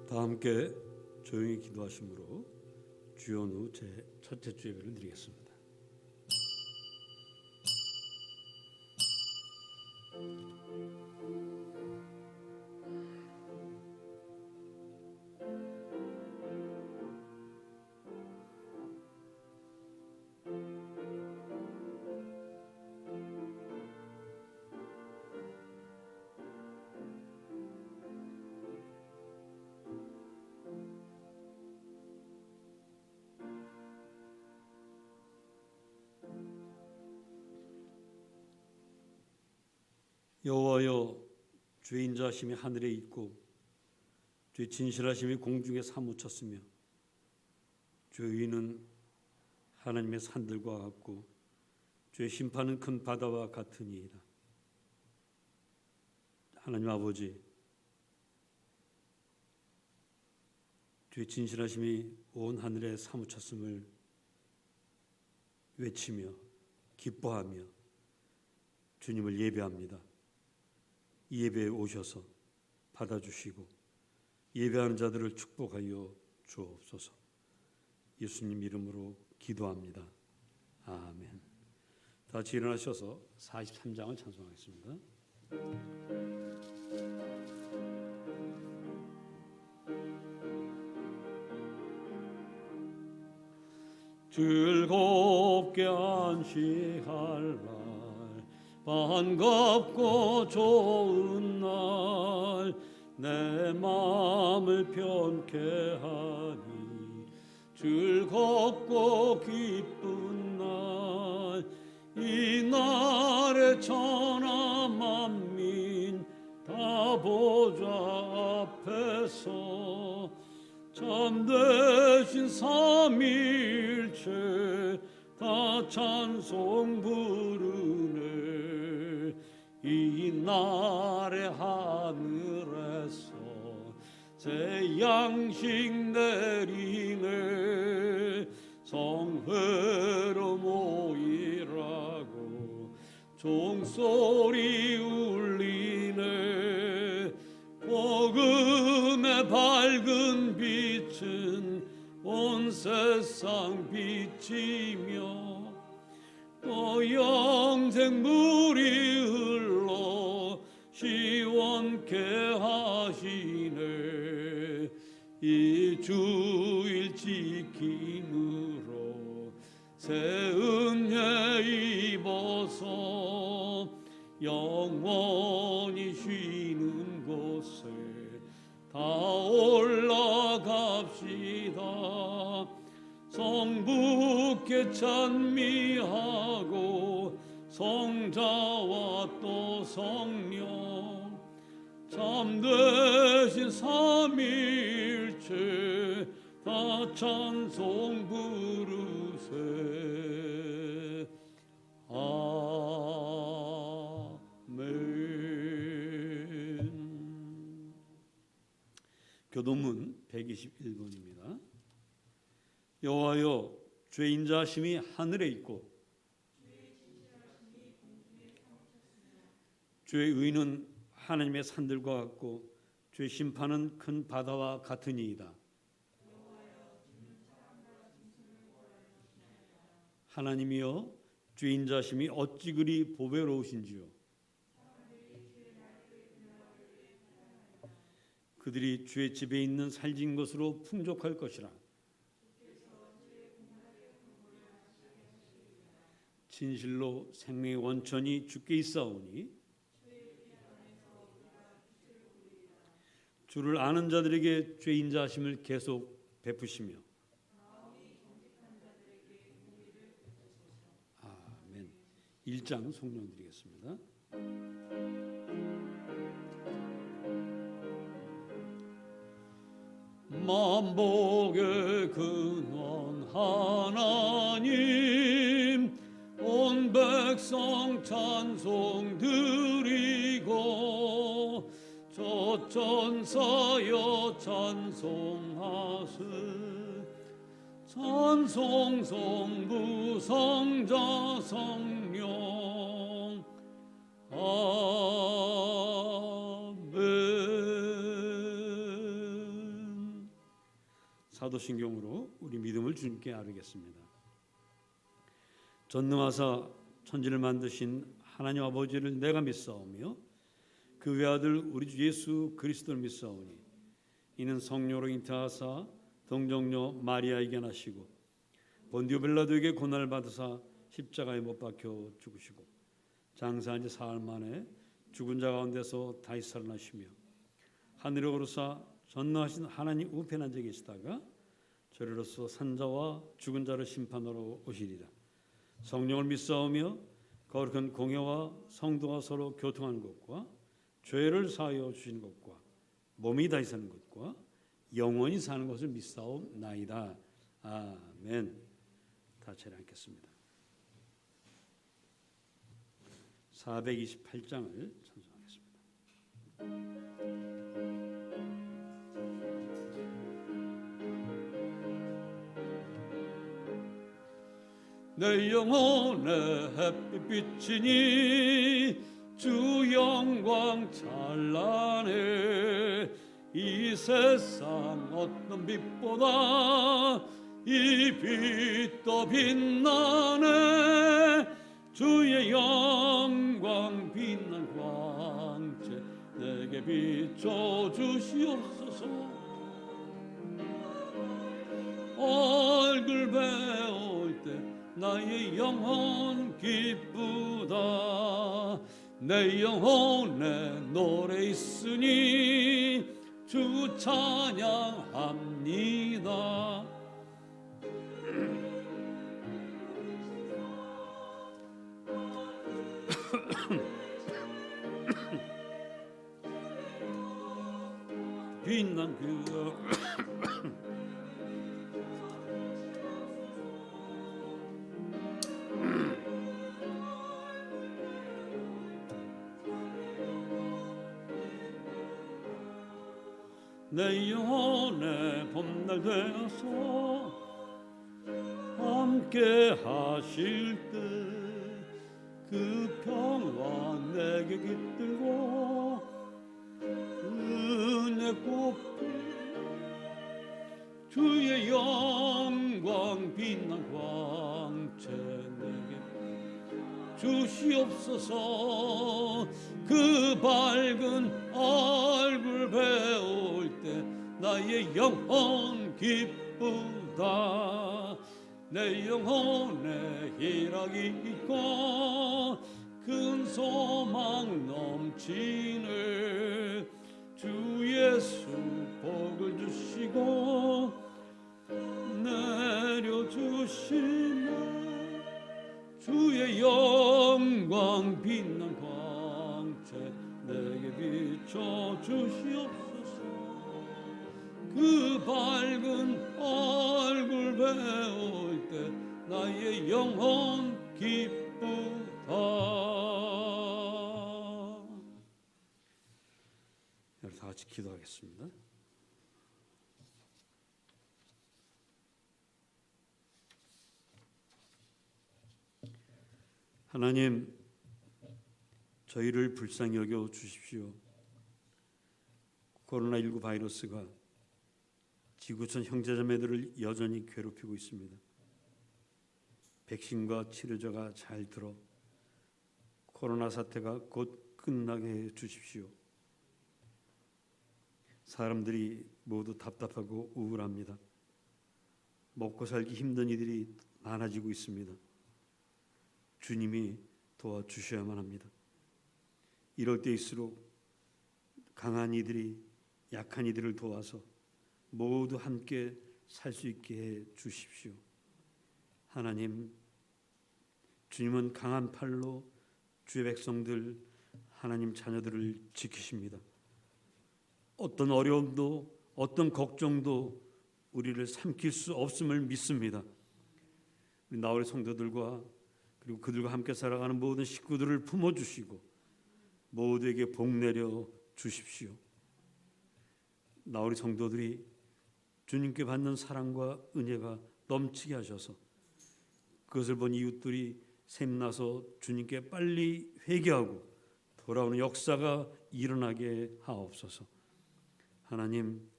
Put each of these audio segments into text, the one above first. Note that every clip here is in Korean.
다 함께 조용히 기도하심으로 주연 후 제 첫째 주 예배를 드리겠습니다. 여호와여, 주의 인자하심이 하늘에 있고 주의 진실하심이 공중에 사무쳤으며 주의 의는 하나님의 산들과 같고 주의 심판은 큰 바다와 같으니이다. 하나님 아버지, 주의 진실하심이 온 하늘에 사무쳤음을 외치며 기뻐하며 주님을 예배합니다. 이 예배에 오셔서 받아주시고 예배하는 자들을 축복하여 주옵소서. 예수님 이름으로 기도합니다. 아멘. 다 같이 일어나셔서 43장을 찬송하겠습니다. 즐겁게 안식할 날, 반갑고 좋은 날, 내 마음을 편케 하니 즐겁고 기쁜 날, 이 날에 천하 만민 다 보좌 앞에서 참되신 삼위일체 다 찬송 부르네. 이 날의 하늘에서 새 양식 내리네. 성회로 모이라고 종소리 울리네. 복음의 밝은 빛은 온 세상 비치며 또 영생 물이 흘러 시원케 하시네. 이 주일 지킴으로 새 은혜 입어서 영원히 쉬는 곳에 다 올라갑시다. 성부께 찬미하고 성자와 또 성령 참되신 삼위일체 다 찬송 부르세. 아멘. 교도문 121번입니다. 여호와여, 주의 인자하심이 하늘에 있고 주의 의는 하나님의 산들과 같고 주의 심판은 큰 바다와 같으니이다. 하나님이여, 주의 인자하심이 어찌 그리 보배로우신지요. 그들이 주의 집에 있는 살진 것으로 풍족할 것이라. 진실로 생명의 원천이 주께 있사오니 주를 아는 자들에게 주의 인자하심을 계속 베푸시며. 아멘. 1장 성령 드리겠습니다. 만복의 근원 하나님, 온 백성 찬송 드리고 저 천사여 찬송하세. 찬송 성부 성자 성령. 아멘. 사도신경으로 우리 믿음을 주님께 아뢰겠습니다. 전능하사 천지를 만드신 하나님 아버지를 내가 믿사오며 그 외아들 우리 주 예수 그리스도를 믿사오니 이는 성령으로 잉태하사 동정녀 마리아에게 나시고 본디오 빌라도에게 고난을 받으사 십자가에 못 박혀 죽으시고 장사한 지 사흘 만에 죽은 자 가운데서 다시 살아나시며 하늘에 오르사 전능하신 하나님 우편에 앉아 계시다가 저리로서 산자와 죽은 자를 심판하러 오시리라. 성령을 믿사오며 거룩한 공회와 성도가 서로 교통하는 것과 죄를 사하여 주시는 것과 몸이 다시 사는 것과 영원히 사는 것을 믿사옵나이다. 아멘. 다 차례하겠습니다. 428장을 찬송하겠습니다. 내 영혼의 햇빛 비치니 주 영광 찬란해. 이 세상 어떤 빛보다 이 빛도 빛나네. 주의 영광 빛난 광채 내게 비춰 주시옵소서. 얼굴 배울 때 나의 영혼 기쁘다. 내 영혼에 노래 있으니 주 찬양합니다. 빛난 그 내 영혼의 봄날 되어서 함께 하실 때 그 평화 내게 깃들고 은혜 꽃빛 주의 영광 빛난 광채 내게 주시옵소서. 그 밝은 얼굴 배울 때 나의 영혼 기쁘다. 내 영혼에 희락이 있고 큰 소망 넘치네. 주 예수 복을 주시고 내려주시네. 주의 영광 빛난 광채 내게 비춰 주시옵소서. 그 밝은 얼굴 배울 때 나의 영혼 기쁘다. 다 같이 기도하겠습니다. 하나님, 저희를 불쌍히 여겨 주십시오. 코로나19 바이러스가 지구촌 형제자매들을 여전히 괴롭히고 있습니다. 백신과 치료제가 잘 들어 코로나 사태가 곧 끝나게 해 주십시오. 사람들이 모두 답답하고 우울합니다. 먹고 살기 힘든 이들이 많아지고 있습니다. 주님이 도와주셔야만 합니다. 이럴 때일수록 강한 이들이 약한 이들을 도와서 모두 함께 살 수 있게 해 주십시오. 하나님, 주님은 강한 팔로 주의 백성들, 하나님 자녀들을 지키십니다. 어떤 어려움도 어떤 걱정도 우리를 삼킬 수 없음을 믿습니다. 우리 나홀의 성도들과 그리고 그들과 함께 살아가는 모든 식구들을 품어주시고 모두에게 복 내려 주십시오. 나홀의 성도들이 주님께 받는 사랑과 은혜가 넘치게 하셔서 그것을 본 이웃들이 샘나서 주님께 빨리 회개하고 돌아오는 역사가 일어나게 하옵소서. 하나님,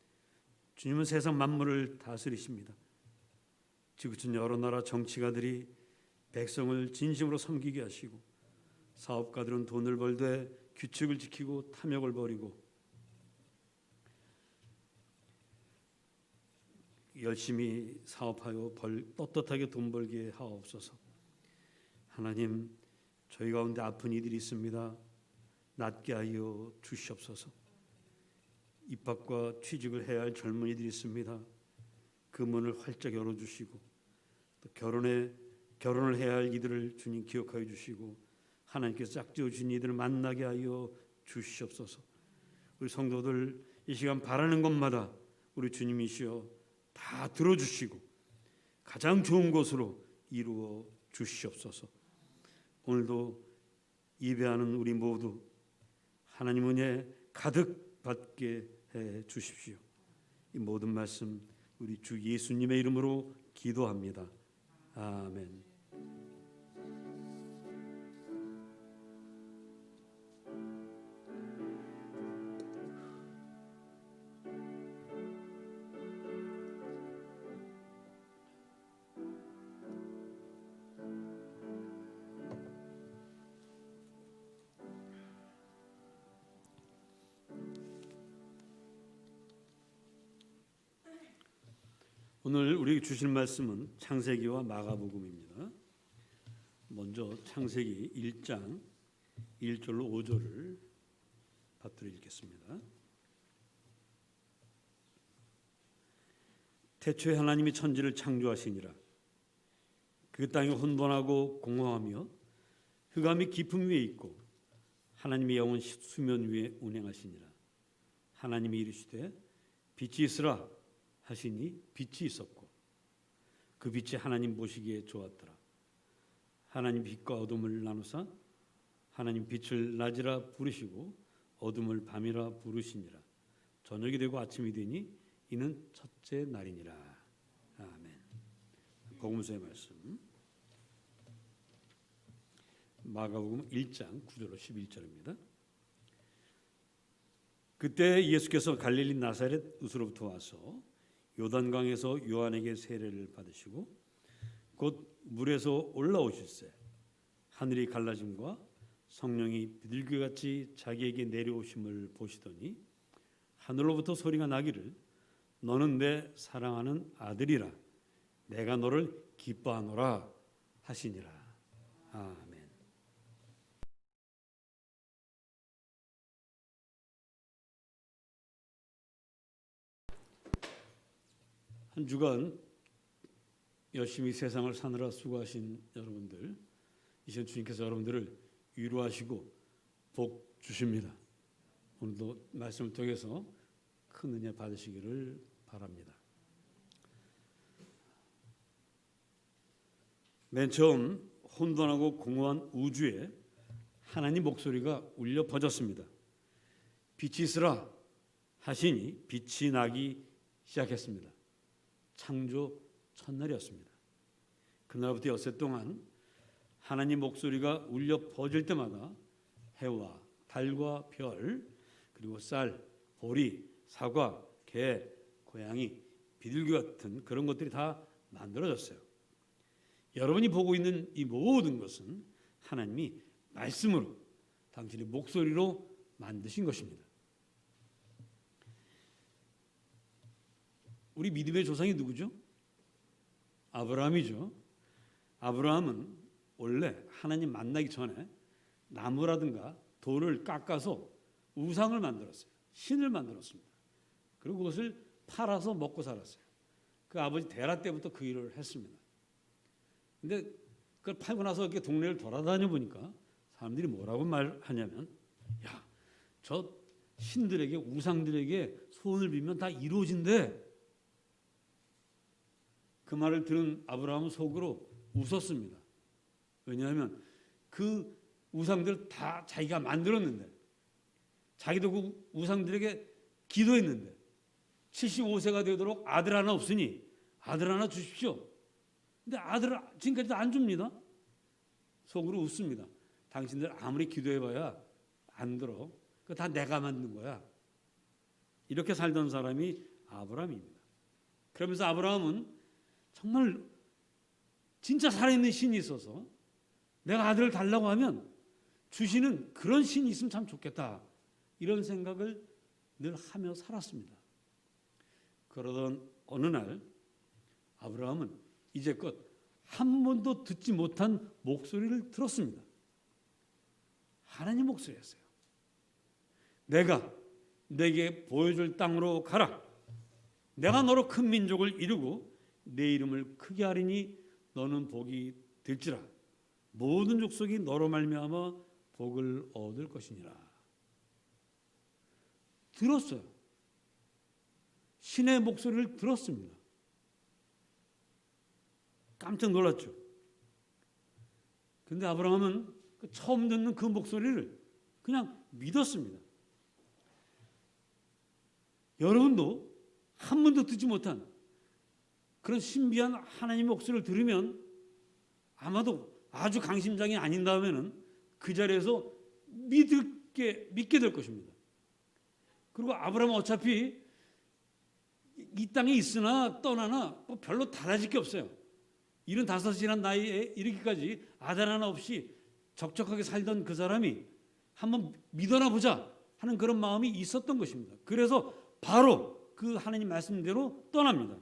주님은 세상 만물을 다스리십니다. 지구촌 여러 나라 정치가들이 백성을 진심으로 섬기게 하시고 사업가들은 돈을 벌되 규칙을 지키고 탐욕을 버리고 열심히 사업하여 떳떳하게 돈 벌게 하옵소서. 하나님, 저희 가운데 아픈 이들이 있습니다. 낫게 하여 주시옵소서. 입학과 취직을 해야 할 젊은이들이 있습니다. 그 문을 활짝 열어주시고 또 결혼을 해야 할 이들을 주님 기억하여 주시고 하나님께서 짝지어 주신 이들을 만나게 하여 주시옵소서. 우리 성도들 이 시간 바라는 것마다 우리 주님이시여 다 들어주시고 가장 좋은 것으로 이루어 주시옵소서. 오늘도 예배하는 우리 모두 하나님 은혜 가득 받게 해 주십시오. 이 모든 말씀 우리 주 예수님의 이름으로 기도합니다. 아멘. 오늘 우리에게 주실 말씀은 창세기와 마가복음입니다. 먼저 창세기 1장 1절로 5절을 받들어 읽겠습니다. 태초에 하나님이 천지를 창조하시니라. 그 땅이 혼돈하고 공허하며 흑암이 깊음 위에 있고 하나님의 영은 수면 위에 운행하시니라. 하나님이 이르시되 빛이 있으라 하시니 빛이 있었고 그 빛이 하나님 보시기에 좋았더라. 하나님 빛과 어둠을 나누사 하나님 빛을 낮이라 부르시고 어둠을 밤이라 부르시니라. 저녁이 되고 아침이 되니 이는 첫째 날이니라. 아멘. 복음서의 말씀 마가복음 1장 9절로 11절입니다. 그때 예수께서 갈릴리 나사렛으로부터 와서 요단강에서 요한에게 세례를 받으시고 곧 물에서 올라오실새 하늘이 갈라짐과 성령이 비둘기같이 자기에게 내려오심을 보시더니 하늘로부터 소리가 나기를 너는 내 사랑하는 아들이라 내가 너를 기뻐하노라 하시니라. 아멘. 한 주간 열심히 세상을 사느라 수고하신 여러분들, 이 시간 주님께서 여러분들을 위로하시고 복 주십니다. 오늘도 말씀을 통해서 큰 은혜 받으시기를 바랍니다. 맨 처음 혼돈하고 공허한 우주에 하나님 목소리가 울려 퍼졌습니다. 빛이 있으라 하시니 빛이 나기 시작했습니다. 창조 첫날이었습니다. 그날부터 엿새 동안 하나님 목소리가 울려 퍼질 때마다 해와 달과 별 그리고 쌀, 보리, 사과, 개, 고양이, 비둘기 같은 그런 것들이 다 만들어졌어요. 여러분이 보고 있는 이 모든 것은 하나님이 말씀으로 당신의 목소리로 만드신 것입니다. 우리 믿음의 조상이 누구죠? 아브라함이죠. 아브라함은 원래 하나님 만나기 전에 나무라든가 돌을 깎아서 우상을 만들었어요. 신을 만들었습니다. 그리고 그것을 팔아서 먹고 살았어요. 그 아버지 데라 때부터 그 일을 했습니다. 근데 그걸 팔고 나서 이렇게 동네를 돌아다녀 보니까 사람들이 뭐라고 말하냐면, 야, 저 신들에게 우상들에게 소원을 빌면 다 이루어진대. 그 말을 들은 아브라함은 속으로 웃었습니다. 왜냐하면 그 우상들 다 자기가 만들었는데, 자기도 그 우상들에게 기도했는데 75세가 되도록 아들 하나 없으니 아들 하나 주십시오. 근데 아들을 지금까지도 안 줍니다. 속으로 웃습니다. 당신들 아무리 기도해봐야 안 들어. 그거 다 내가 만든 거야. 이렇게 살던 사람이 아브라함입니다. 그러면서 아브라함은 정말 진짜 살아있는 신이 있어서 내가 아들을 달라고 하면 주시는 그런 신이 있으면 참 좋겠다, 이런 생각을 늘 하며 살았습니다. 그러던 어느 날 아브라함은 이제껏 한 번도 듣지 못한 목소리를 들었습니다. 하나님 목소리였어요. 내가 내게 보여줄 땅으로 가라. 내가 너로 큰 민족을 이루고 내 이름을 크게 하리니 너는 복이 될지라. 모든 족속이 너로 말미암아 복을 얻을 것이니라. 들었어요. 신의 목소리를 들었습니다. 깜짝 놀랐죠. 그런데 아브라함은 처음 듣는 그 목소리를 그냥 믿었습니다. 여러분도 한 번도 듣지 못한 그런 신비한 하나님의 목소리를 들으면 아마도 아주 강심장이 아닌 다음에는 그 자리에서 믿게 될 것입니다. 그리고 아브라함은 어차피 이 땅에 있으나 떠나나 뭐 별로 달라질 게 없어요. 75이라는 나이에 이르기까지 아들 하나 없이 적적하게 살던 그 사람이 한번 믿어나 보자 하는 그런 마음이 있었던 것입니다. 그래서 바로 그 하나님 말씀대로 떠납니다.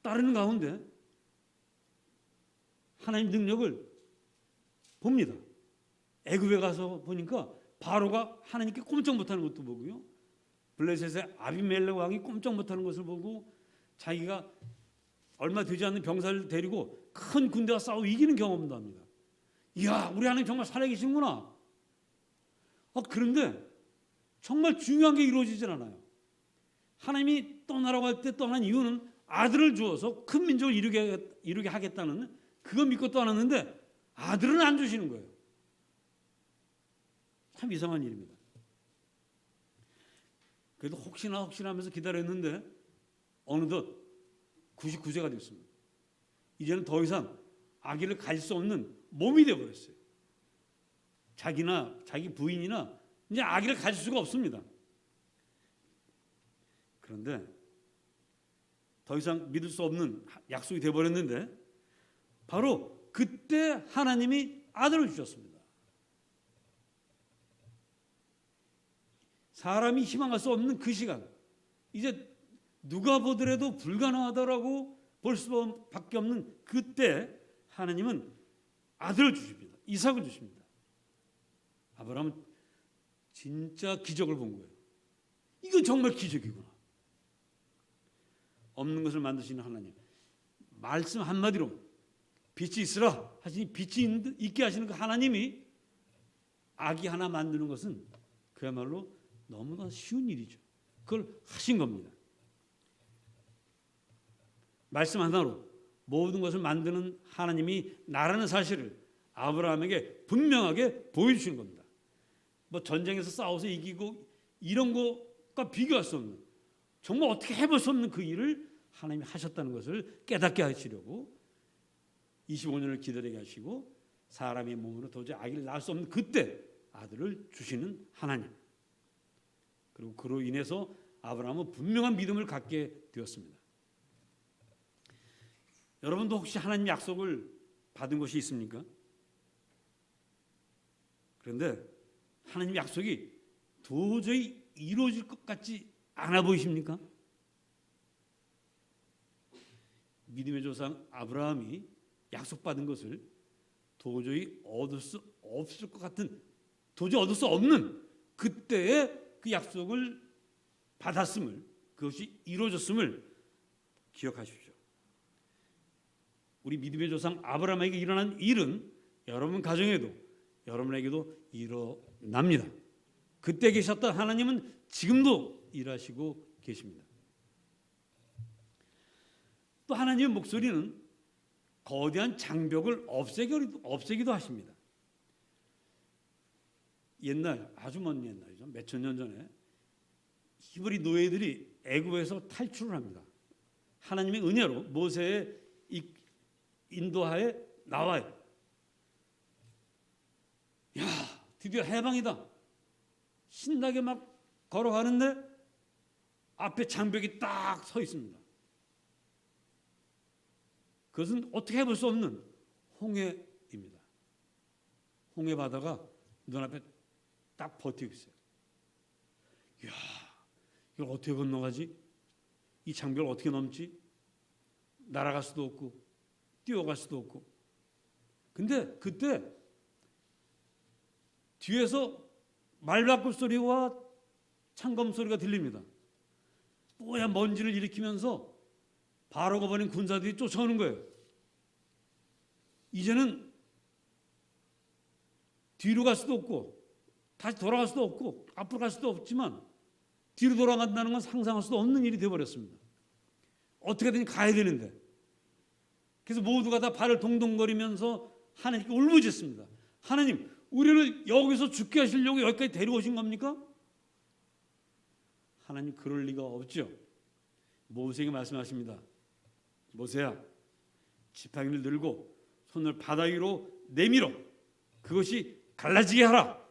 따르는 가운데 하나님 능력을 봅니다. 애굽에 가서 보니까 바로가 하나님께 꼼짝 못하는 것도 보고요, 블레셋의 아비멜렉 왕이 꼼짝 못하는 것을 보고 자기가 얼마 되지 않는 병사를 데리고 큰 군대와 싸워 이기는 경험도 합니다. 이야, 우리 하나님 정말 살아계시는구나. 그런데 정말 중요한 게 이루어지질 않아요. 하나님이 떠나라고 할 때 떠난 이유는 아들을 주어서 큰 민족을 이루게 하겠다는 그거 믿고 떠났는데 아들은 안 주시는 거예요. 참 이상한 일입니다. 그래도 혹시나 하면서 기다렸는데 어느덧 99세가 됐습니다. 이제는 더 이상 아기를 가질 수 없는 몸이 되어버렸어요. 자기나 자기 부인이나 이제 아기를 가질 수가 없습니다. 그런데 더 이상 믿을 수 없는 약속이 되어버렸는데 바로 그때 하나님이 아들을 주셨습니다. 사람이 희망할 수 없는 그 시간, 이제 누가 보더라도 불가능하다라고 볼 수밖에 없는 그때 하나님은 아들을 주십니다. 이삭을 주십니다. 아브라함은 진짜 기적을 본 거예요. 이건 정말 기적이구나. 없는 것을 만드시는 하나님, 말씀 한마디로 빛이 있으라 하시니 빛이 있게 하시는 그 하나님이 아기 하나 만드는 것은 그야말로 너무나 쉬운 일이죠. 그걸 하신 겁니다. 말씀 하나로 모든 것을 만드는 하나님이 나라는 사실을 아브라함에게 분명하게 보여주시는 겁니다. 뭐 전쟁에서 싸워서 이기고 이런 것과 비교할 수 없는, 정말 어떻게 해볼 수 없는 그 일을 하나님이 하셨다는 것을 깨닫게 하시려고 25년을 기다리게 하시고 사람의 몸으로 도저히 아기를 낳을 수 없는 그때 아들을 주시는 하나님. 그리고 그로 인해서 아브라함은 분명한 믿음을 갖게 되었습니다. 여러분도 혹시 하나님 약속을 받은 것이 있습니까? 그런데 하나님 약속이 도저히 이루어질 것 같지 않아 보이십니까? 믿음의 조상 아브라함이 약속받은 것을 도저히 얻을 수 없을 것 같은, 도저히 얻을 수 없는 그때의 그 약속을 받았음을, 그것이 이루어졌음을 기억하십시오. 우리 믿음의 조상 아브라함에게 일어난 일은 여러분 가정에도 여러분에게도 일어납니다. 그때 계셨던 하나님은 지금도 일하시고 계십니다. 또 하나님의 목소리는 거대한 장벽을 없애기도 하십니다. 옛날, 아주 먼 옛날이죠. 몇천 년 전에 히브리 노예들이 애굽에서 탈출을 합니다. 하나님의 은혜로 모세의 인도하에 나와요. 야, 드디어 해방이다. 신나게 막 걸어가는데 앞에 장벽이 딱 서 있습니다. 그것은 어떻게 해볼 수 없는 홍해입니다. 홍해 바다가 눈앞에 딱 버티고 있어요. 이야, 이걸 어떻게 건너가지? 이 장벽을 어떻게 넘지? 날아갈 수도 없고 뛰어갈 수도 없고. 근데 그때 뒤에서 말바꿈 소리와 창검 소리가 들립니다. 뽀얀 먼지를 일으키면서 바로가 보낸 군사들이 쫓아오는 거예요. 이제는 뒤로 갈 수도 없고 다시 돌아갈 수도 없고 앞으로 갈 수도 없지만 뒤로 돌아간다는 건 상상할 수도 없는 일이 되어버렸습니다. 어떻게든 가야 되는데. 그래서 모두가 다 발을 동동거리면서 하나님께 울부짖습니다. 하나님, 우리를 여기서 죽게 하시려고 여기까지 데려오신 겁니까? 하나님, 그럴 리가 없죠. 모세에게 말씀하십니다. 모세야, 지팡이를 들고 손을 바다 위로 내밀어 그것이 갈라지게 하라.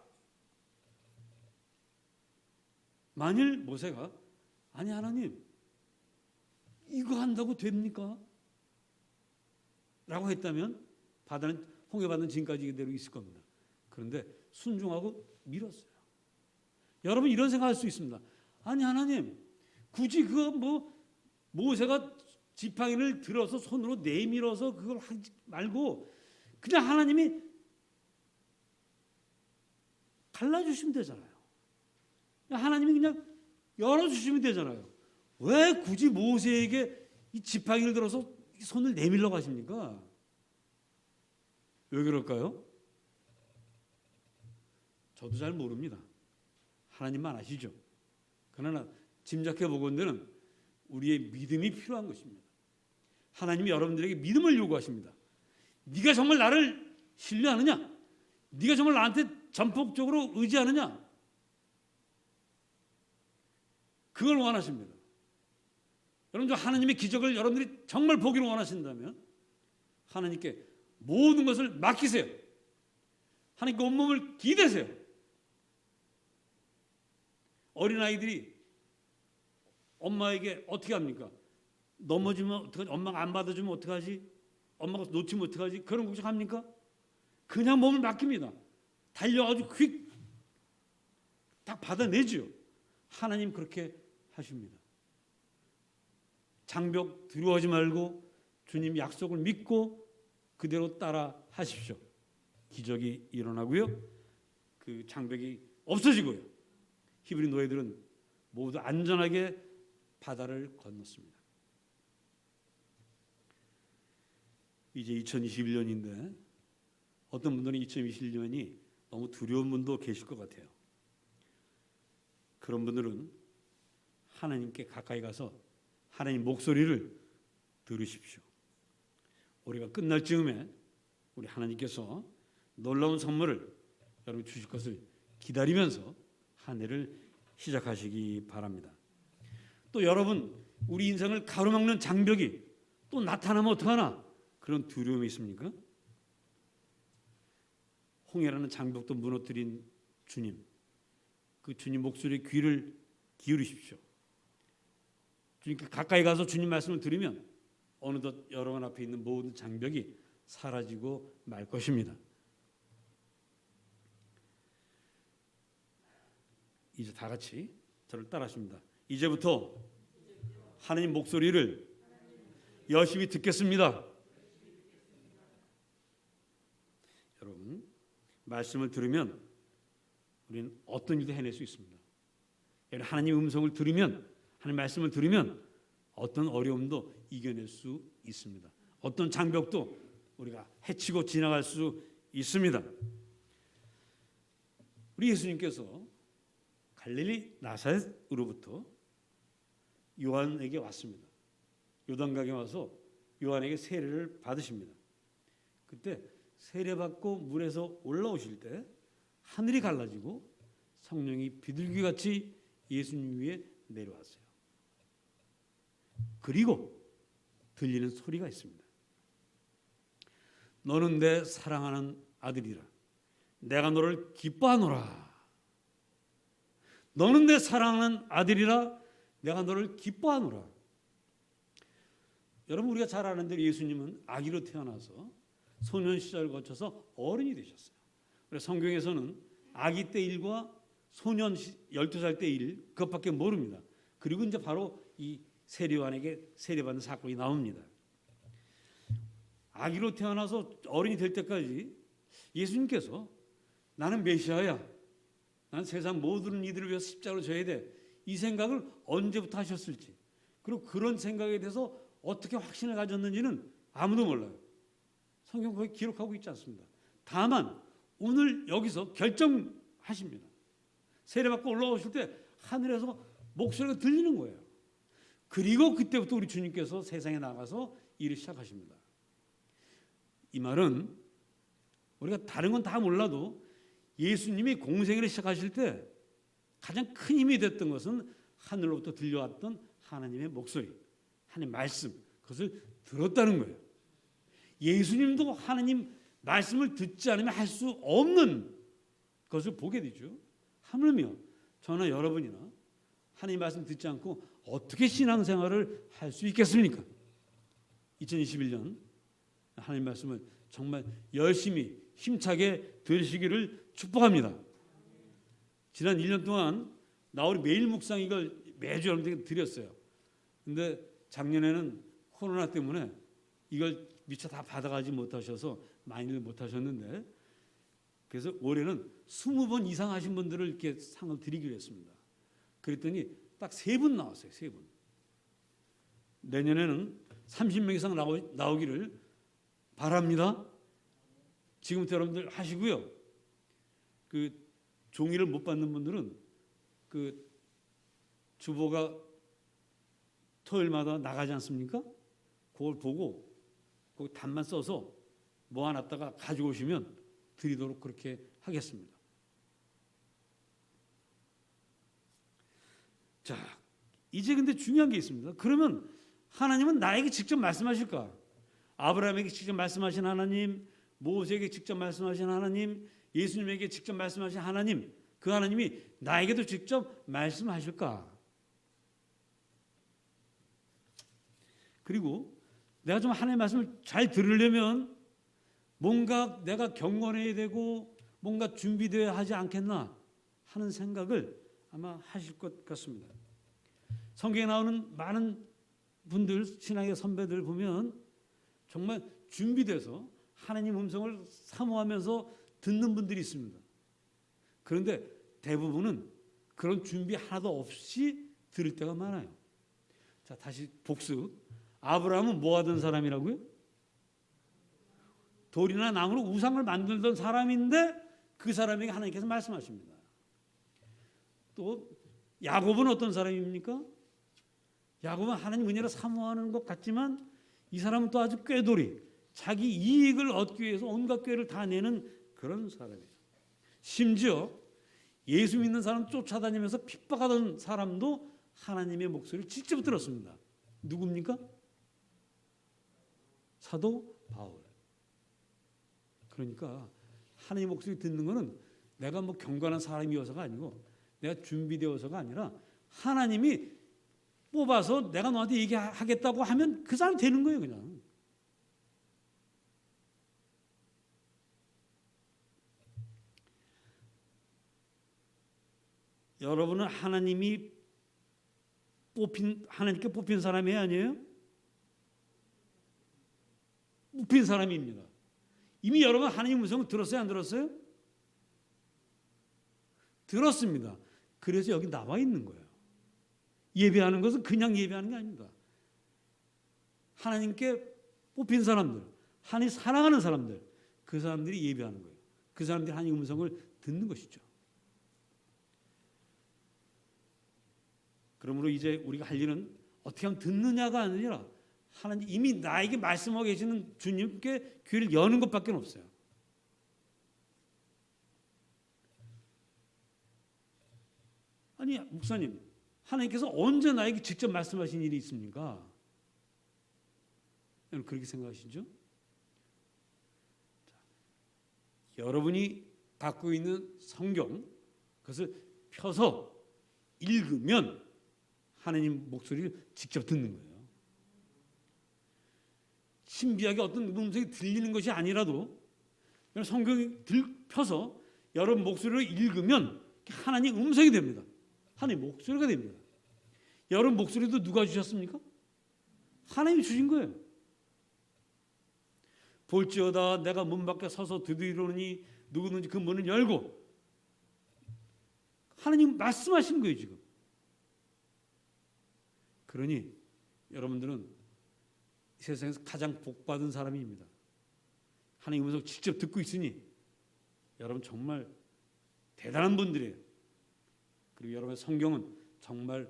만일 모세가 아니 하나님 이거 한다고 됩니까? 라고 했다면 바다는 홍해바다는 지금까지 이대로 있을 겁니다. 그런데 순종하고 밀었어요. 여러분 이런 생각할 수 있습니다. 아니 하나님 굳이 그거 모세가 지팡이를 들어서 손으로 내밀어서 그걸 하지 말고 그냥 하나님이 갈라주시면 되잖아요. 하나님이 그냥 열어주시면 되잖아요. 왜 굳이 모세에게 이 지팡이를 들어서 손을 내밀려고 하십니까? 왜 그럴까요? 저도 잘 모릅니다. 하나님만 아시죠. 그러나 짐작해 보건대는 우리의 믿음이 필요한 것입니다. 하나님이 여러분들에게 믿음을 요구하십니다. 네가 정말 나를 신뢰하느냐? 네가 정말 나한테 전폭적으로 의지하느냐? 그걸 원하십니다. 여러분들 하나님의 기적을 여러분들이 정말 보기를 원하신다면 하나님께 모든 것을 맡기세요. 하나님께 온몸을 기대세요. 어린아이들이 엄마에게 어떻게 합니까? 넘어지면 어떡하지? 엄마가 안 받아주면 어떡하지? 엄마가 놓치면 어떡하지? 그런 걱정합니까? 그냥 몸을 맡깁니다. 달려가지고 딱 받아내죠. 하나님 그렇게 하십니다. 장벽 두려워하지 말고 주님 약속을 믿고 그대로 따라 하십시오. 기적이 일어나고요. 그 장벽이 없어지고요. 히브리 노예들은 모두 안전하게 바다를 건넜습니다. 이제 2021년인데 어떤 분들은 2021년이 너무 두려운 분도 계실 것 같아요. 그런 분들은 하나님께 가까이 가서 하나님 목소리를 들으십시오. 우리가 끝날 즈음에 우리 하나님께서 놀라운 선물을 여러분 주실 것을 기다리면서 한 해를 시작하시기 바랍니다. 또 여러분 우리 인생을 가로막는 장벽이 또 나타나면 어떡하나 그런 두려움이 있습니까? 홍해라는 장벽도 무너뜨린 주님, 그 주님 목소리에 귀를 기울이십시오. 주님께 가까이 가서 주님 말씀을 들으면 어느덧 여러분 앞에 있는 모든 장벽이 사라지고 말 것입니다. 이제 다 같이 저를 따라하십니다. 이제부터 하나님 목소리를 열심히 듣겠습니다. 여러분 말씀을 들으면 우리는 어떤 일도 해낼 수 있습니다. 하나님 음성을 들으면 하나님 말씀을 들으면 어떤 어려움도 이겨낼 수 있습니다. 어떤 장벽도 우리가 헤치고 지나갈 수 있습니다. 우리 예수님께서 갈릴리 나사렛으로부터 요한에게 왔습니다. 요단강에 와서 요한에게 세례를 받으십니다. 그때 세례받고 물에서 올라오실 때 하늘이 갈라지고 성령이 비둘기같이 예수님 위에 내려왔어요. 그리고 들리는 소리가 있습니다. 너는 내 사랑하는 아들이라. 내가 너를 기뻐하노라. 너는 내 사랑하는 아들이라. 내가 너를 기뻐하노라. 여러분, 우리가 잘 아는 대로 예수님은 아기로 태어나서 소년 시절을 거쳐서 어른이 되셨어요. 그래서 성경에서는 아기 때 일과 소년 12살 때 일, 그것밖에 모릅니다. 그리고 이제 바로 이 세례요한에게 세례받는 사건이 나옵니다. 아기로 태어나서 어른이 될 때까지 예수님께서 나는 메시아야, 난 세상 모든 이들을 위해서 십자가로 져야 돼, 이 생각을 언제부터 하셨을지, 그리고 그런 생각에 대해서 어떻게 확신을 가졌는지는 아무도 몰라요. 성경 거기 기록하고 있지 않습니다. 다만 오늘 여기서 결정하십니다. 세례받고 올라오실 때 하늘에서 목소리가 들리는 거예요. 그리고 그때부터 우리 주님께서 세상에 나가서 일을 시작하십니다. 이 말은 우리가 다른 건 다 몰라도 예수님이 공생애를 시작하실 때 가장 큰 힘이 됐던 것은 하늘로부터 들려왔던 하나님의 목소리, 하나님의 말씀, 그것을 들었다는 거예요. 예수님도 하나님 말씀을 듣지 않으면 할 수 없는 것을 보게 되죠. 하물며 저나 여러분이나 하나님 말씀 듣지 않고 어떻게 신앙생활을 할 수 있겠습니까? 2021년 하나님 말씀을 정말 열심히 힘차게 들으시기를 축복합니다. 지난 1년 동안 나우리 매일 묵상 이걸 매주 여러분들에게 드렸어요. 근데 작년에는 코로나 때문에 이걸 미처 다 받아가지 못하셔서 많이들 못하셨는데, 그래서 올해는 20번 이상 하신 분들을 이렇게 상을 드리기로 했습니다. 그랬더니 딱 3분 나왔어요. 3분. 내년에는 30명 이상 나오기를 바랍니다. 지금부터 여러분들 하시고요. 그 종이를 못 받는 분들은 그 주보가 토요일마다 나가지 않습니까? 그걸 보고 그 답만 써서 모아놨다가 가지고 오시면 드리도록 그렇게 하겠습니다. 자, 이제 근데 중요한 게 있습니다. 그러면 하나님은 나에게 직접 말씀하실까? 아브라함에게 직접 말씀하신 하나님, 모세에게 직접 말씀하신 하나님, 예수님에게 직접 말씀하신 하나님, 그 하나님이 나에게도 직접 말씀하실까? 그리고 내가 좀 하나님의 말씀을 잘 들으려면 뭔가 내가 경건해야 되고 뭔가 준비되어야 하지 않겠나 하는 생각을 아마 하실 것 같습니다. 성경에 나오는 많은 분들, 신앙의 선배들 보면 정말 준비돼서 하나님 음성을 사모하면서 듣는 분들이 있습니다. 그런데 대부분은 그런 준비 하나도 없이 들을 때가 많아요. 자, 다시 복습. 아브라함은 뭐 하던 사람이라고요? 돌이나 나무로 우상을 만들던 사람인데 그 사람에게 하나님께서 말씀하십니다. 또 야곱은 어떤 사람입니까? 야곱은 하나님 은혜를 사모하는 것 같지만 이 사람은 또 아주 꾀돌이, 자기 이익을 얻기 위해서 온갖 꾀를 다 내는 그런 사람이에요. 심지어 예수 믿는 사람 쫓아다니면서 핍박하던 사람도 하나님의 목소리를 직접 들었습니다. 누굽니까? 사도 바울. 그러니까 하나님의 목소리 듣는 거는 내가 뭐 경건한 사람이어서가 아니고 내가 준비되어서가 아니라 하나님이 뽑아서 내가 너한테 얘기하겠다고 하면 그 사람이 되는 거예요, 그냥. 여러분은 하나님께 뽑힌 사람이 아니에요? 뽑힌 사람입니다. 이미 여러분 하나님 음성을 들었어요, 안 들었어요? 들었습니다. 그래서 여기 나와 있는 거예요. 예배하는 것은 그냥 예배하는 게 아닙니다. 하나님께 뽑힌 사람들, 하나님 사랑하는 사람들, 그 사람들이 예배하는 거예요. 그 사람들이 하나님 음성을 듣는 것이죠. 그러므로 이제 우리가 할 일은 어떻게 하면 듣느냐가 아니라 하나님 이미 나에게 말씀하고 계시는 주님께 귀를 여는 것밖에 없어요. 아니 목사님, 하나님께서 언제 나에게 직접 말씀하신 일이 있습니까? 여러분 그렇게 생각하시죠? 여러분이 갖고 있는 성경, 그것을 펴서 읽으면 하나님 목소리를 직접 듣는 거예요. 신비하게 어떤 음성이 들리는 것이 아니라도 성경이 펴서 여러분 목소리를 읽으면 하나님 음성이 됩니다. 하나님 목소리가 됩니다. 여러분 목소리도 누가 주셨습니까? 하나님이 주신 거예요. 볼지어다 내가 문 밖에 서서 두드리노니 누구든지 그 문을 열고, 하나님 말씀하시는 거예요 지금. 그러니 여러분들은 세상에서 가장 복받은 사람입니다. 하나님 음성 직접 듣고 있으니 여러분 정말 대단한 분들이에요. 그리고 여러분의 성경은 정말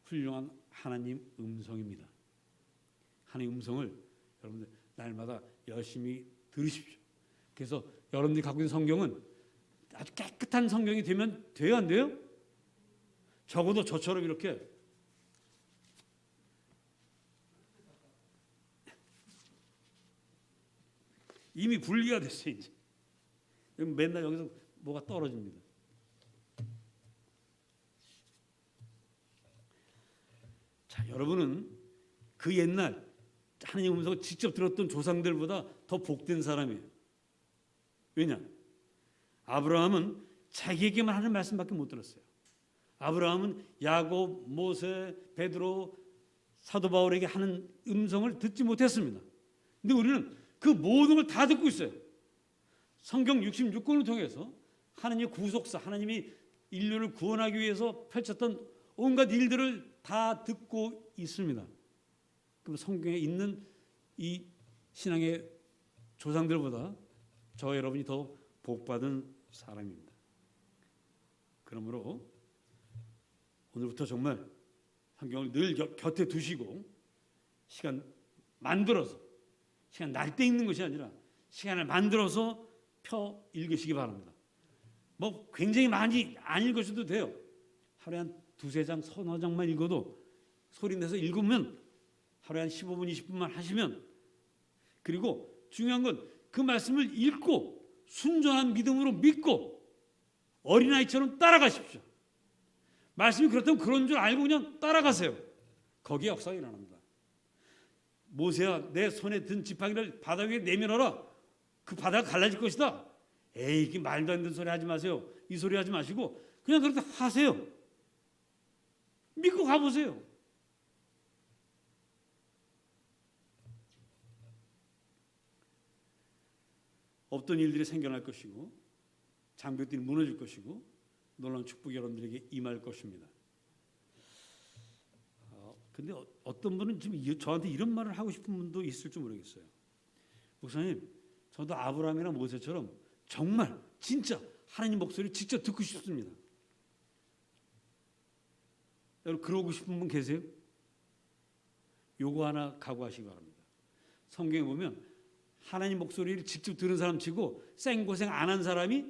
훌륭한 하나님 음성입니다. 하나님 음성을 여러분들 날마다 열심히 들으십시오. 그래서 여러분들이 갖고 있는 성경은 아주 깨끗한 성경이 되면 돼요, 안 돼요? 적어도 저처럼 이렇게 이미 분리가 됐어요. 이제 맨날 여기서 뭐가 떨어집니다. 자, 여러분은 그 옛날 하나님 음성을 직접 들었던 조상들보다 더 복된 사람이에요. 왜냐? 아브라함은 자기에게만 하는 말씀밖에 못 들었어요. 아브라함은 야곱, 모세, 베드로, 사도 바울에게 하는 음성을 듣지 못했습니다. 근데 우리는 그 모든 걸 다 듣고 있어요. 성경 66권을 통해서 하나님의 구속사, 하나님이 인류를 구원하기 위해서 펼쳤던 온갖 일들을 다 듣고 있습니다. 그럼 성경에 있는 이 신앙의 조상들보다 저 여러분이 더 복받은 사람입니다. 그러므로 오늘부터 정말 성경을 늘 곁에 두시고 시간 만들어서, 시간 날 때 읽는 것이 아니라 시간을 만들어서 펴 읽으시기 바랍니다. 뭐 굉장히 많이 안 읽으셔도 돼요. 하루에 한 두세 장, 서너 장만 읽어도 소리 내서 읽으면 하루에 한 15분, 20분만 하시면, 그리고 중요한 건 그 말씀을 읽고 순전한 믿음으로 믿고 어린아이처럼 따라가십시오. 말씀이 그렇다면 그런 줄 알고 그냥 따라가세요. 거기에 역사가 일어납니다. 모세야, 내 손에 든 지팡이를 바다 위에 내밀어라. 그 바다가 갈라질 것이다. 에이, 이게 말도 안 되는 소리 하지 마세요. 이 소리 하지 마시고 그냥 그렇게 하세요. 믿고 가보세요. 없던 일들이 생겨날 것이고 장벽들이 무너질 것이고 놀라운 축복이 여러분들에게 임할 것입니다. 근데 어떤 분은 지금 저한테 이런 말을 하고 싶은 분도 있을지 모르겠어요. 목사님, 저도 아브라함이나 모세처럼 정말 진짜 하나님 목소리를 직접 듣고 싶습니다. 여러분 그러고 싶은 분 계세요? 요거 하나 각오하시기 바랍니다. 성경에 보면 하나님 목소리를 직접 들은 사람 치고 생고생 안 한 사람이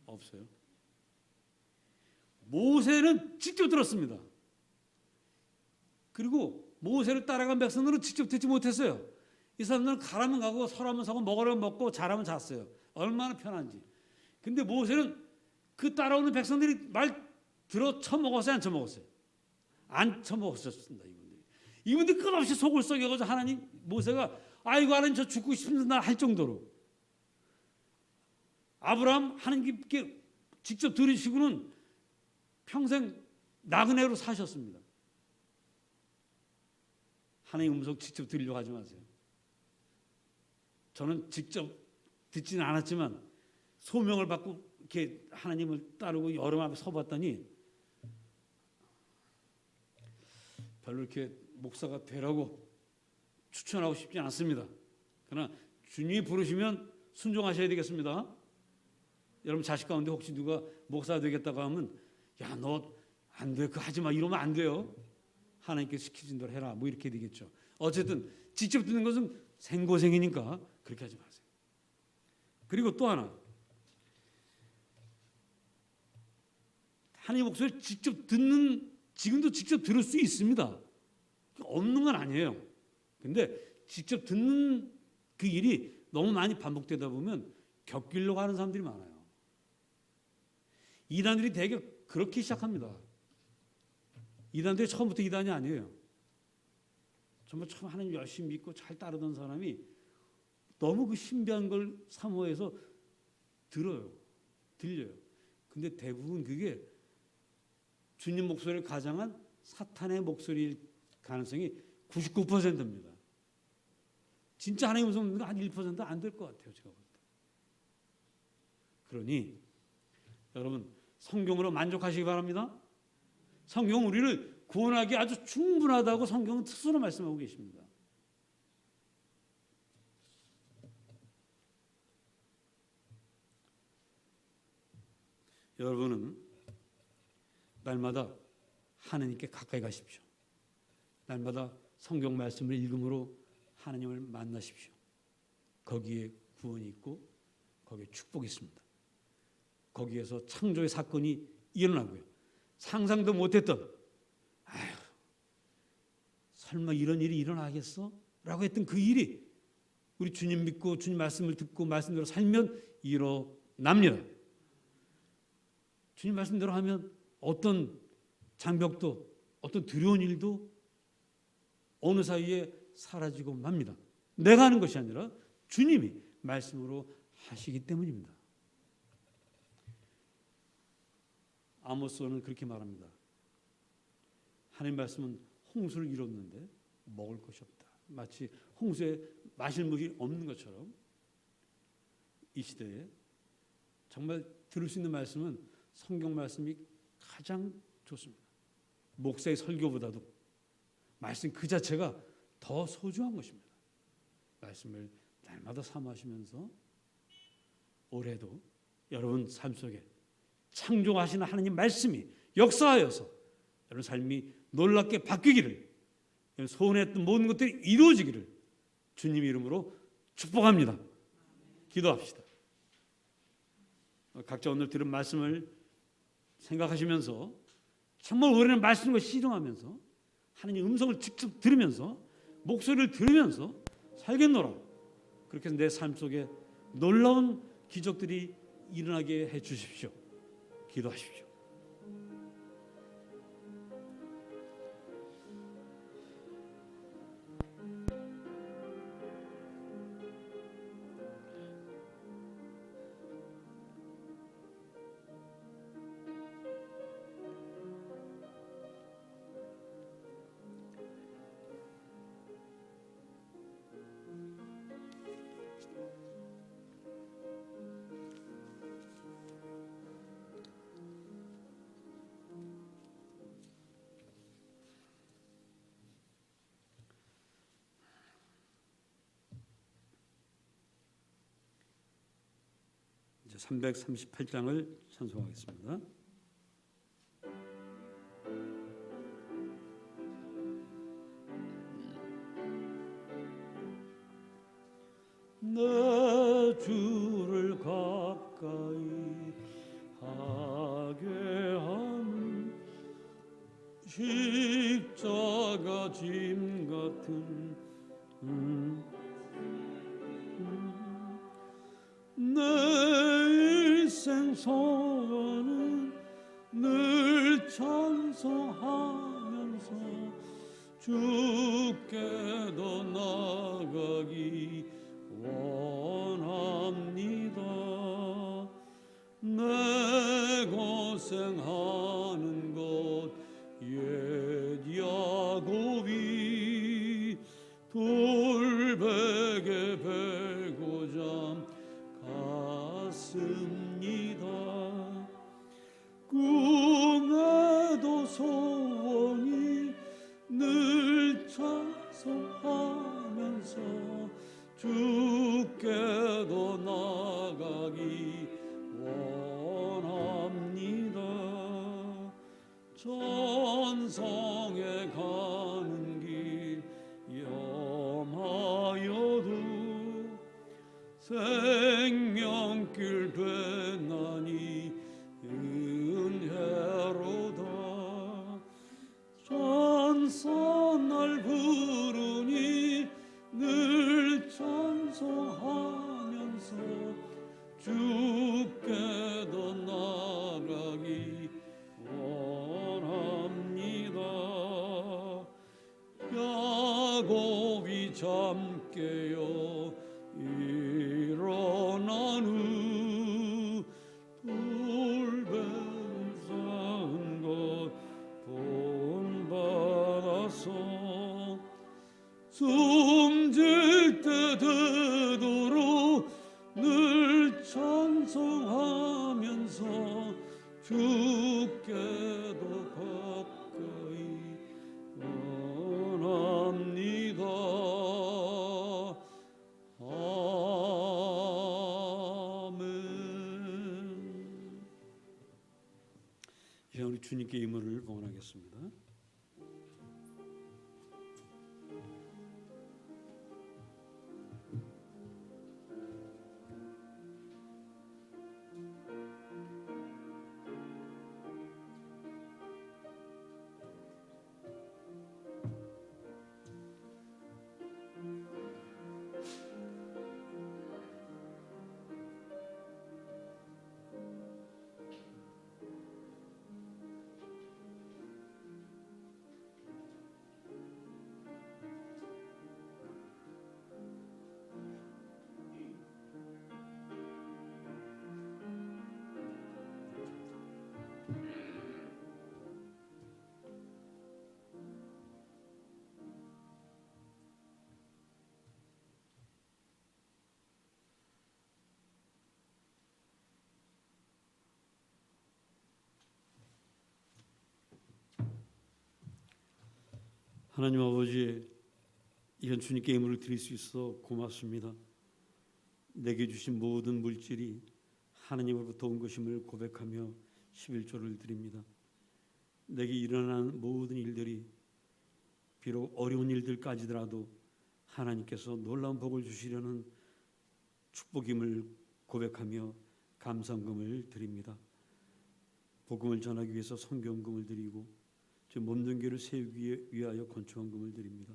없어요. 모세는 직접 들었습니다. 그리고 모세를 따라간 백성들은 직접 듣지 못했어요. 이 사람들은 가라면 가고 서라면 서고 먹으라면 먹고 자라면 잤어요. 얼마나 편한지. 근데 모세는 그 따라오는 백성들이 말 들어 처먹었어요, 안 처먹었어요? 안 처먹었었습니다. 이분들이 끝없이 속을 썩여가지고 하나님, 모세가 아이고 하나님 저 죽고 싶습니다 할 정도로 아브라함 하나님께 직접 들으시고는 평생 나그네로 사셨습니다. 하나님 음성 직접 들으려고 하지 마세요. 저는 직접 듣지는 않았지만 소명을 받고 이렇게 하나님을 따르고 여름 앞에 서봤더니 별로 이렇게 목사가 되라고 추천하고 싶지 않습니다. 그러나 주님이 부르시면 순종하셔야 되겠습니다. 여러분 자식 가운데 혹시 누가 목사 되겠다고 하면 야, 너 안 돼, 그거 하지 마, 이러면 안 돼요. 하나님께서 시키신 대로 해라, 뭐 이렇게 되겠죠. 어쨌든 직접 듣는 것은 생고생이니까 그렇게 하지 마세요. 그리고 또 하나, 하나님 목소리를 직접 듣는, 지금도 직접 들을 수 있습니다. 없는 건 아니에요. 근데 직접 듣는 그 일이 너무 많이 반복되다 보면 격기려고 하는 사람들이 많아요. 이단들이 대개 그렇게 시작합니다. 이단들이 처음부터 이단이 아니에요. 정말 처음 하나님 열심히 믿고 잘 따르던 사람이 너무 그 신비한 걸 사모해서 들어요. 들려요. 근데 대부분 그게 주님 목소리를 가장한 사탄의 목소리일 가능성이 99%입니다. 진짜 하나님 음성 듣는 거 한 1% 안 될 것 같아요. 제가 볼 때. 그러니 여러분 성경으로 만족하시기 바랍니다. 성경은 우리를 구원하기 아주 충분하다고 성경은 스스로 말씀하고 계십니다. 여러분은 날마다 하나님께 가까이 가십시오. 날마다 성경 말씀을 읽음으로 하나님을 만나십시오. 거기에 구원이 있고 거기에 축복이 있습니다. 거기에서 창조의 사건이 일어나고요. 상상도 못했던 설마 이런 일이 일어나겠어? 라고 했던 그 일이 우리 주님 믿고 주님 말씀을 듣고 말씀대로 살면 일어납니다. 주님 말씀대로 하면 어떤 장벽도 어떤 두려운 일도 어느 사이에 사라지고 맙니다. 내가 하는 것이 아니라 주님이 말씀으로 하시기 때문입니다. 아모스는 그렇게 말합니다. 하나님 말씀은 홍수를 이뤘는데 먹을 것이 없다. 마치 홍수에 마실 물이 없는 것처럼 이 시대에 정말 들을 수 있는 말씀은 성경 말씀이 가장 좋습니다. 목사의 설교보다도 말씀 그 자체가 더 소중한 것입니다. 말씀을 날마다 사모하시면서 올해도 여러분 삶 속에 창조하시는 하나님 말씀이 역사하여서 여러분 삶이 놀랍게 바뀌기를, 소원했던 모든 것들이 이루어지기를 주님 이름으로 축복합니다. 기도합시다. 각자 오늘 들은 말씀을 생각하시면서 정말 올해는 말씀과 실행하면서 하나님 음성을 직접 들으면서 목소리를 들으면서 살겠노라. 그렇게 해서 내 삶 속에 놀라운 기적들이 일어나게 해 주십시오. 기도하십시오. 이제 338장을 찬송하겠습니다. 내 주를 가까이 하게 하는 십자가 짐 같은 내 일생 소원은 늘 찬송하면서 주께도 나가기 원합니다. 내 고생하는 것 옛 야곱이 돌베개 베고자 갔습니다. 꿈에도 소원이 늘 찬송하면서 주께도 나가기 원합니다. 천성에 가는 길 염하여도 생명길 되나니 은혜로다. 천사 날 부르니 늘 찬송하면서 주께도 나가기 원합니다. 고비 잠깨어 일어난 후 돌변산 것 본받아서 숨질 때 되도록 늘 찬송하면서 주께도 가까이 원합니다. 아멘. 이제 우리 주님께 임무를 봉헌하겠습니다. 하나님 아버지, 이런 주님께 예물을 드릴 수 있어 고맙습니다. 내게 주신 모든 물질이 하나님으로부터 온 것임을 고백하며 11조를 드립니다. 내게 일어난 모든 일들이 비록 어려운 일들까지더라도 하나님께서 놀라운 복을 주시려는 축복임을 고백하며 감사금을 드립니다. 복음을 전하기 위해서 선교금을 드리고 제 몸된 교회를 세우기 위하여 건축원금을 드립니다.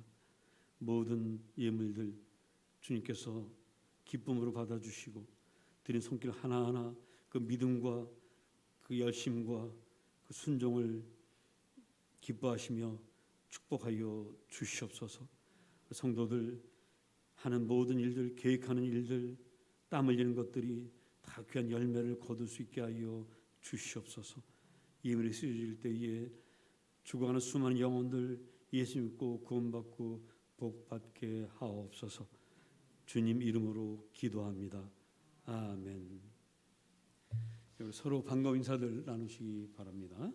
모든 예물들 주님께서 기쁨으로 받아주시고 드린 손길 하나하나 그 믿음과 그 열심과 그 순종을 기뻐하시며 축복하여 주시옵소서. 성도들 하는 모든 일들, 계획하는 일들, 땀 흘리는 것들이 다 귀한 열매를 거둘 수 있게 하여 주시옵소서. 예물이 쓰여질 때에 죽어가는 수많은 영혼들 예수 믿고 구원받고 복받게 하옵소서. 주님 이름으로 기도합니다. 아멘. 서로 반가운 인사들 나누시기 바랍니다.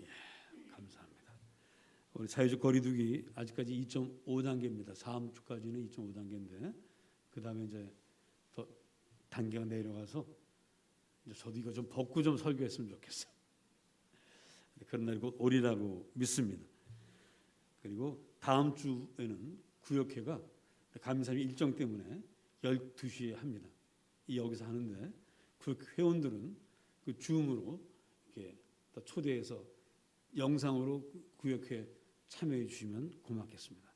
예, 감사합니다. 우리 사회적 거리두기 아직까지 2.5단계입니다. 다음 주까지는 2.5단계인데 그 다음에 이제 더 단계가 내려가서 이제 저도 이거 좀 벗고 좀 설교했으면 좋겠어요. 그런 날이 곧 오리라고 믿습니다. 그리고 다음 주에는 구역회가 감사님 일정 때문에 12시에 합니다. 여기서 하는데 그 회원들은 그 줌으로 이렇게 초대해서 영상으로 구역회 참여해 주시면 고맙겠습니다.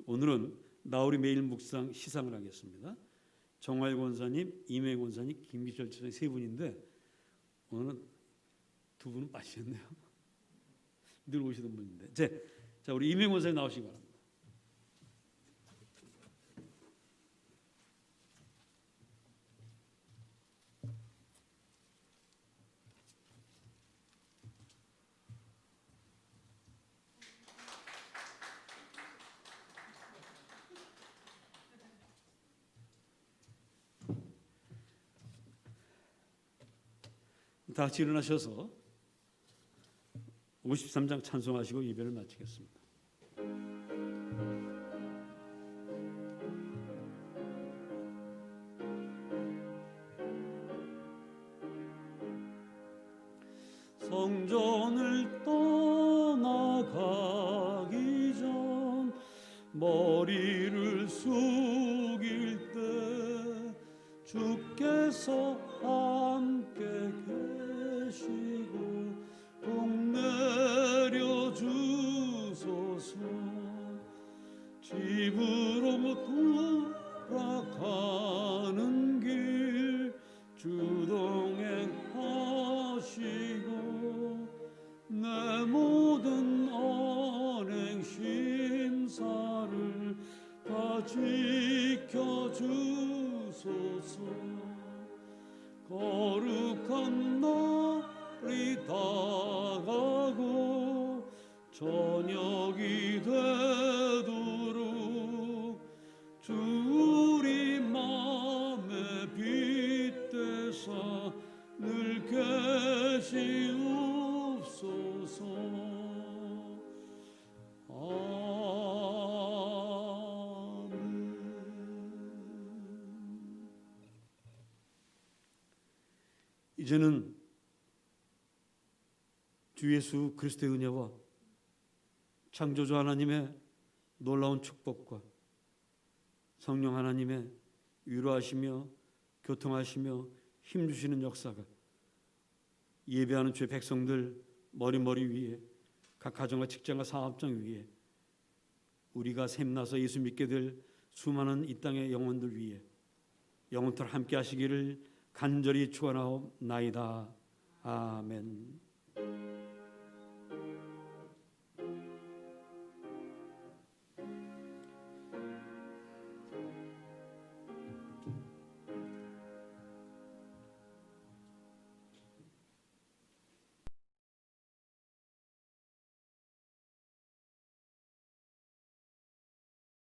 오늘은 나우리 매일 묵상 시상을 하겠습니다. 정활 권사님, 임혜 권사님, 김기철 지사님 세 분인데 오늘은 두 분은 빠지셨네요. 늘 오시던 분인데. 자, 우리 임혜 권사님 나오시기 바랍니다. 다 같이 일어나셔서 53장 찬송하시고 예배를 마치겠습니다. 성전을 떠나가기 전 머리를 숙일 때 주께서 함께 계시고 복 내려 주소서. 집으로 돌아가는 길 주동행하시고 주소서. 거룩한 날이 다가고 저녁이 되도록 주 우리 맘에 빗대사 늘 계시옵소서. 이제는 주 예수 그리스도의 은혜와 창조주 하나님의 놀라운 축복과 성령 하나님의 위로하시며 교통하시며 힘주시는 역사가 예배하는 주의 백성들 머리 위에, 각 가정과 직장과 사업장 위에, 우리가 샘나서 예수 믿게 될 수많은 이 땅의 영혼들 위에 영원토록 함께 하시기를 간절히 축원하옵나이다. 아멘.